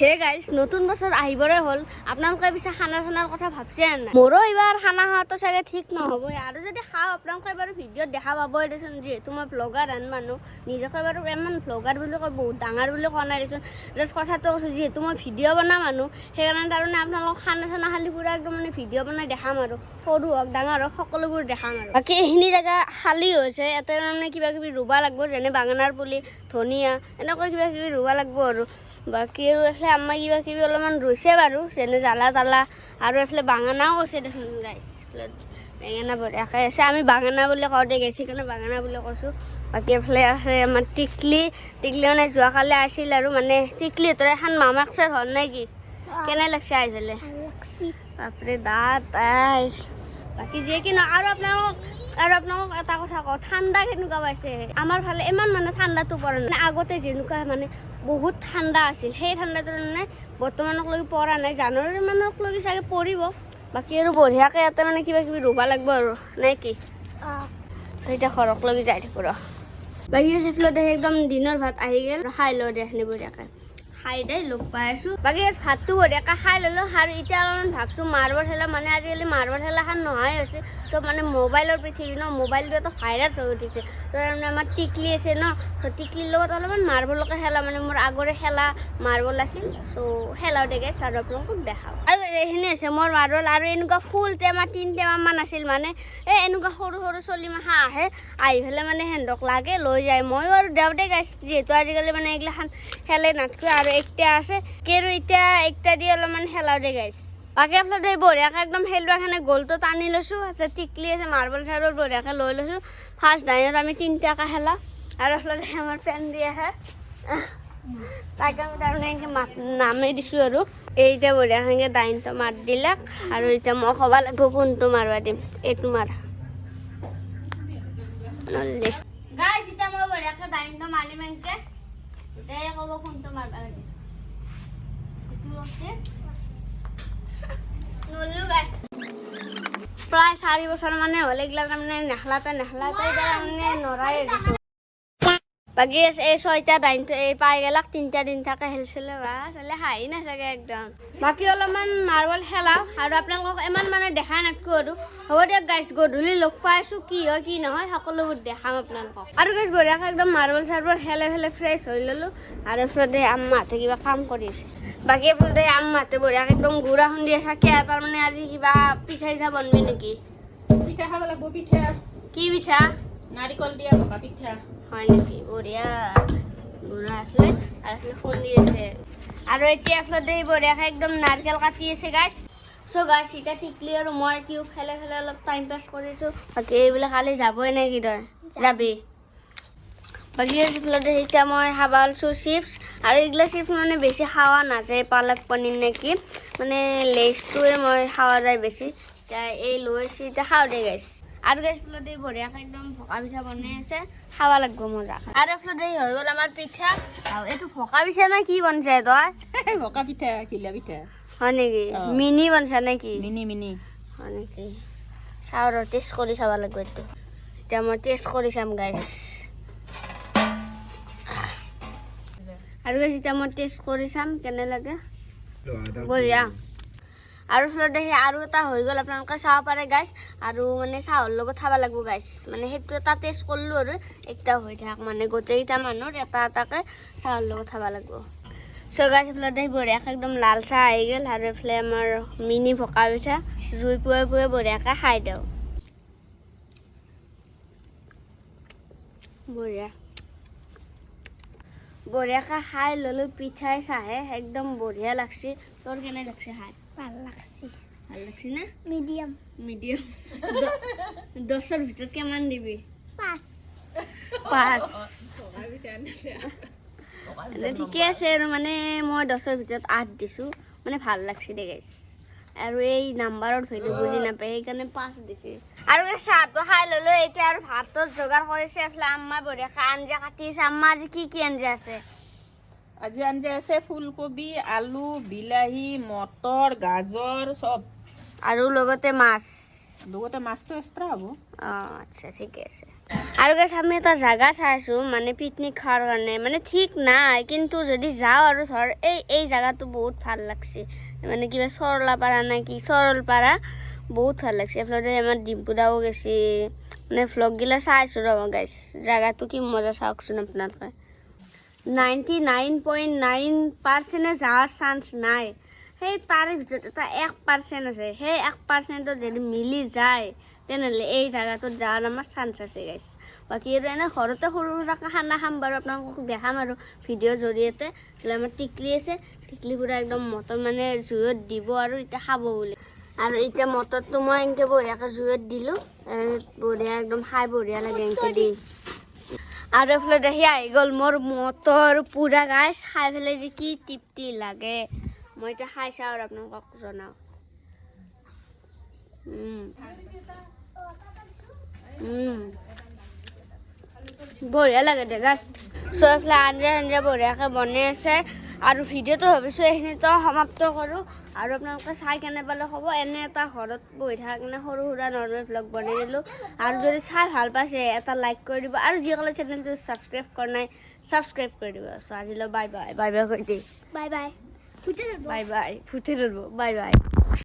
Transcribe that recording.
hey guys নতুন বছৰ আহিবৰে হ'ল আপোনালোকে পিছে খানাৰ কথা ভাবছে না মোৰো এবাৰ খানা খাওঁতো চাগে ঠিক নহ'ব আৰু যদি খাওঁ আপোনালোকে বাৰু ভিডিঅ'ত দেখা পাবই দেচোন যিহেতু মই ব্লগাৰ আন মানুহ নিজকে বাৰু ইমান ব্লগাৰ বুলি কয় বহুত ডাঙৰ বুলি কোৱা নাই দেচোন জাষ্ট কথাটো কৈছোঁ যিহেতু মই ভিডিঅ' বনাওঁ মানুহ সেইকাৰণে তাৰমানে আপোনালোকক খানা চানা খালি পুৰা একদম মানে ভিডিঅ' বনাই দেখাম আৰু সৰু হওক ডাঙৰ হওক সকলোবোৰ দেখাম আৰু বাকী এইখিনি জেগা খালী হৈছে ইয়াতে মানে কিবা কিবি ৰুব লাগিব যেনে বাগানৰ পুলি ধনিয়া এনেকৈ কিবা কিবি ৰুব লাগিব আৰু বাকী আৰু এফালে আম্মা কিবা কিবি অলপমান ৰুইছে বাৰু যেনে জ্বালা তালা আৰু এফালে বাগানাও আছে দেখোন গাইছ বেঙেনা বঢ়িয়াকৈ আছে আমি বাগানা বুলি কওঁতে গৈছে সেইকাৰণে বাগানা বুলি কৈছোঁ বাকী এফালে আছে আমাৰ টিকলি মানে যোৱাকালি আছিল আৰু মানে টিকলিহঁতৰ এখন মামাকচাৰ হ'ল নে কি কেনে লাগছে আহি পেলাই বাপৰে দাঁত বাকী যিয়ে কি নহয় আৰু আপোনালোকক এটা কথা কওঁ ঠাণ্ডা কেনেকুৱা পাইছে আমাৰ ফালে ইমান মানে ঠাণ্ডাটো পৰা নাই আগতে যেনেকুৱা মানে বহুত ঠাণ্ডা আছিল সেই ঠাণ্ডাটো মানে বৰ্তমানকলৈকে পৰা নাই জানুৱাৰী মানকলৈকে চাগে পৰিব বাকী আৰু বঢ়িয়াকৈ ইয়াতে মানে কিবা কিবি ৰুব লাগিব আৰু নে কি এতিয়া ঘৰকলৈকে যাই থাকোঁ ৰ বাকী সেইফালে একদম দিনৰ ভাত আহি গ'ল খাই লওঁ দে এইখিনি বঢ়িয়াকৈ খাই দে লগ পাই আছোঁ বাকী ভাতটো বঢ়িয়াকৈ খাই ল'লোঁ আৰু এতিয়া অলপমান ভাবছোঁ মাৰ্বল খেলা মানে আজিকালি মাৰ্বল খেলাখন নোহোৱাই হৈছে চব মানে মোবাইলৰ পৃথিৱী ন মোবাইলটো এটা ভাইৰাছ হৈ উঠিছে তো তাৰমানে আমাৰ টিকলি আছে ন তো টিকলিৰ লগত অলপমান মাৰ্বলকে খেলা মানে মোৰ আগৰে খেলা মাৰ্বল আছিল চ' খেলাও দে গাইছ আৰু আপোনালোকক দেখাওঁ আৰু এইখিনি আছে মোৰ মাৰ্বল আৰু এনেকুৱা ফুল টেমা 3 টেমামান আছিল মানে এই এনেকুৱা সৰু সৰু চলিমাখা আহে আহি পেলাই মানে সিহঁতক লাগে লৈ যায় ময়ো আৰু দেওঁতে গাইছ যিহেতু আজিকালি মানে এইগিলাখান খেলে নাথকৈ আৰু একটা আছে কেৰু এতিয়া একটা দি অলপমান খেলাও দে গাইছ বাকী আপোনালোকে বঢ়িয়াকৈ একদম খেলোৱাখানে গ'লটো টানি লৈছোঁ তাৰপিছত টিকলি আছে মাৰ্বল চাৰ্বল বঢ়িয়াকৈ লৈ লৈছোঁ ফাৰ্ষ্ট ডাইনত আমি 3টাকৈ খেলা আৰু আপোনালোকে আমাৰ ফেন দি আহে তাকে আমি তাৰমানে এনেকৈ নামেই দিছোঁ আৰু এইটা বঢ়িয়াকৈ ডাইনটো মাত দিলাক আৰু এতিয়া মই ক'ব লাগিব কোনটো মাৰবা দিম এইটো মাৰ নললি গাইছ এতিয়া মই বঢ়িয়াকৈ ডাইনটো মাৰিম এনেকৈ এতিয়া ক'ব কোনটো মাৰবা লাগে নললো গাইছ প্ৰায় 4 বছৰ মানে হ'ল এইগিলা তাৰমানে নেখলাতে তাৰমানে নৰাই দিছোঁ বাকী এই 6টা ডাইনটো এই পাই গেলাক 3টা দিন থাকে খেলিছিলে বা চালে হাঁহি নাচাগে একদম বাকী অলপমান মাৰ্বল খেলাওঁ আৰু আপোনালোকক ইমান মানে দেখাই নাথাকোঁ আৰু হ'ব দিয়ক গাইছ গধূলি লগ পাইছোঁ কি হয় কি নহয় সকলোবোৰ দেখাম আপোনালোকক আৰু গাইছ বঢ়িয়াকৈ একদম মাৰ্বল চাৰ্বল খেলে ফ্ৰেছ হৈ ল'লোঁ আৰু এইফালে আম্মাহঁতে কিবা কাম কৰি আছে বাকী এইফালে আম্মাহঁতে বঢ়িয়াকৈ একদম গুড়া খুন্দি আছে তাৰমানে আজি কিবা পিঠা চিঠা বনবি নেকি পিঠা খাব লাগিব পিঠা কি পিঠা নাৰিকল দিয়া ভকা পিঠা হয় নেকি বঢ়িয়া গুড়া আছে আৰু এইফালে খুন্দি আছে আৰু এতিয়া এইফালে বঢ়িয়াকৈ একদম নাৰিকল কাটি আছে গাইছ চ' গাইছ এতিয়া টিকলি আৰু মই কিয় খেলে অলপ টাইম পাছ কৰিছোঁ বাকী এইবিলাক কালি যাবই নে কি তই যাবি বাকী এইফালে এতিয়া মই খাব লৈছোঁ চিপছ আৰু এইগিলা চিপছ মানে বেছি খোৱা নাযায় পালক পনীৰ নে কি মানে লেচটোৱে মই খোৱা যায় বেছি এতিয়া এই লৈ আছোঁ এতিয়া খাওঁ দে গাইছ আৰু গাইছ এইফালে বঢ়িয়াকৈ একদম ভকা পিঠা বনাই আছে খাব লাগিব মজা আৰু এইফালে হৈ গ'ল আমাৰ পিঠা এইটো ভকা পিঠা নে কি বনছে তই ভকা পিঠা ঘিলা পিঠা হয় নেকি মিনি বনছা নে কি মিনি হয় নেকি চাওঁ ৰ টেষ্ট কৰি চাব লাগিব এইটো এতিয়া মই টেষ্ট কৰি চাম গাইছ আৰু যেতিয়া মই টেষ্ট কৰি চাম কেনে লাগে বঢ়িয়া আৰু এইফালে আৰু এটা হৈ গ'ল আপোনালোকে চাব পাৰে গাইছ আৰু মানে চাহৰ লগত খাব লাগিব গাইছ মানে সেইটো এটা টেষ্ট কৰিলোঁ আৰু একটা হৈ থাক মানে গোটেইকেইটা মানুহৰ এটা এটাকৈ চাহৰ লগত খাব লাগিব চ' গাইছ এইফালে বঢ়িয়াকৈ একদম লাল চাহ আহি গ'ল আৰু এইফালে আমাৰ মিনি ভকা পিঠা জুই পুৱাই বঢ়িয়াকৈ খাই দিওঁ বঢ়িয়াকৈ খাই ল'লোঁ পিঠাই চাহে একদম বঢ়িয়া লাগছি তোৰ কেনে লাগছে খাই ভাল লাগছি না মিডিয়াম 10ৰ ভিতৰত কিমান দিবি 5 ঠিকে আছে আৰু মানে মই 10ৰ ভিতৰত 8 দিছোঁ মানে ভাল লাগছে দে গাইছ আৰু এই নাম্বাৰৰ ভেলু বুজি নাপায় সেইকাৰণে 5 দিছে আৰু চাহটো খাই ল'লোঁ এতিয়া আৰু ভাতৰ যোগাৰ কৰিছে এইফালে আম্মা বঢ়িয়াকৈ আঞ্জা কাটিছে আম্মা আজি কি আঞ্জা আছে আজি আঞ্জা আছে ফুলকবি আলু বিলাহী মটৰ গাজৰ চব আৰু লগতে মাছটো এক্সট্ৰা হ'ব আচ্ছা ঠিকে আছে আৰু গাইছ আমি এটা জাগা চাইছো মানে পিকনিক খাওয়াৰ কাৰণে মানে ঠিক নাই কিন্তু যদি যাও আৰু ধৰ এই জায়গাটো বহুত ভাল লাগছে মানে কিবা সরলাপাড়া নাকি সরলপাড়া বহুত ভাল লাগছে এফালে আমার ডিম্পুদাও গেছি মানে ভ্লগ গিলা চাইছো রব গাইছ জায়গাটো কি মজা চাওকচোন আপনারা 99.9% যাওয়ার চান্স নাই সেই তাৰে ভিতৰত এটা 1% আছে সেই 1% যদি মিলি যায় তেনেহ'লে এই জায়গাটোত যাওয়ার আমার চান্স আছে গাইছ বাকি আৰু এনে ঘৰতে সৰু সুৰাকৈ খানা খাম বাৰু আপোনালোকক দেখাম আৰু ভিডিঅ'ৰ জৰিয়তে আমাৰ টিকলি আছে টিকলিপুৰা একদম মটৰ মানে জুইত দিব আৰু এতিয়া খাব বুলি আৰু এতিয়া মটৰটো মই এনেকৈ বঢ়িয়াকৈ জুইত দিলোঁ বঢ়িয়া একদম খাই বঢ়িয়া লাগে এনেকৈ দি আৰু এফালে দেখি আহি গ'ল মোৰ মটৰ পুৰা গাইছ খাই পেলাই যে কি তৃপ্তি লাগে মই এতিয়া খাই চাওঁ আৰু আপোনালোকক জনাওঁ বঢ়িয়া লাগে দে গাছ চ' এইফালে আঞ্জা বঢ়িয়াকৈ বনাই আছে আৰু ভিডিঅ'টো ভাবিছোঁ এইখিনিতো সমাপ্ত কৰোঁ আৰু আপোনালোকে চাই কেনে পালে হ'ব এনে এটা ঘৰত বহি থকা কাৰণে সৰু সুৰা নৰ্মেল ভ্লগ বনাই দিলোঁ আৰু যদি চাই ভাল পাইছে এটা লাইক কৰি দিব আৰু যিসকলে চেনেলটো ছাবস্ক্ৰাইব কৰা নাই ছাবস্ক্ৰাইব কৰি দিব চ' আজিলৈ বাই বাই কৰি দি বাই বাই ফুটে ধৰিব বাই বাই